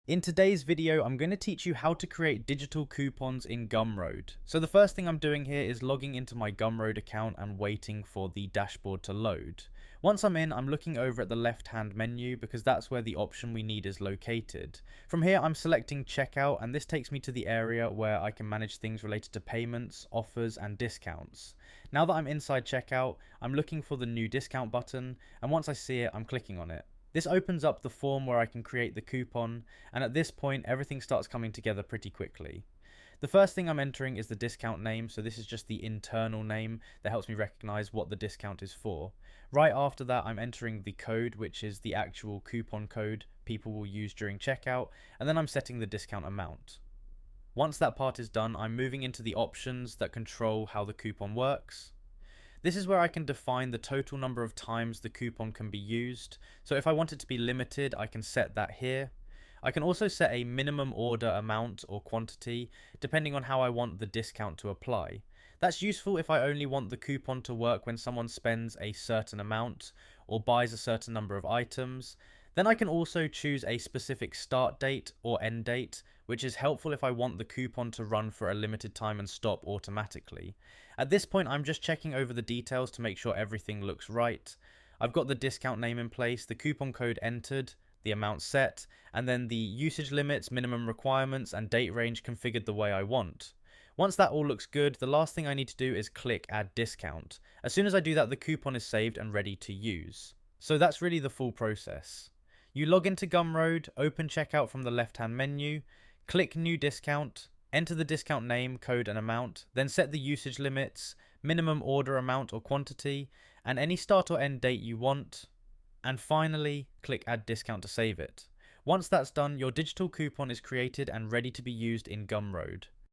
In today's video, I'm going to teach you how to create digital coupons in Gumroad. So the first thing I'm doing here is logging into my Gumroad account and waiting for the dashboard to load. Once I'm in, I'm looking over at the left-hand menu because that's where the option we need is located. From here, I'm selecting checkout, and this takes me to the area where I can manage things related to payments, offers, and discounts. Now that I'm inside checkout, I'm looking for the new discount button, and once I see it, I'm clicking on it. This opens up the form where I can create the coupon, and at this point everything starts coming together pretty quickly. The first thing I'm entering is the discount name, so this is just the internal name that helps me recognize what the discount is for. Right after that, I'm entering the code, which is the actual coupon code people will use during checkout, and then I'm setting the discount amount. Once that part is done, I'm moving into the options that control how the coupon works. This is where I can define the total number of times the coupon can be used. So if I want it to be limited, I can set that here. I can also set a minimum order amount or quantity, depending on how I want the discount to apply. That's useful if I only want the coupon to work when someone spends a certain amount or buys a certain number of items. Then I can also choose a specific start date or end date, which is helpful if I want the coupon to run for a limited time and stop automatically. At this point, I'm just checking over the details to make sure everything looks right. I've got the discount name in place, the coupon code entered, the amount set, and then the usage limits, minimum requirements, and date range configured the way I want. Once that all looks good, the last thing I need to do is click Add Discount. As soon as I do that, the coupon is saved and ready to use. So that's really the full process. You log into Gumroad, open checkout from the left-hand menu, click New Discount, enter the discount name, code, and amount, then set the usage limits, minimum order amount or quantity, and any start or end date you want, and finally, click Add Discount to save it. Once that's done, your digital coupon is created and ready to be used in Gumroad.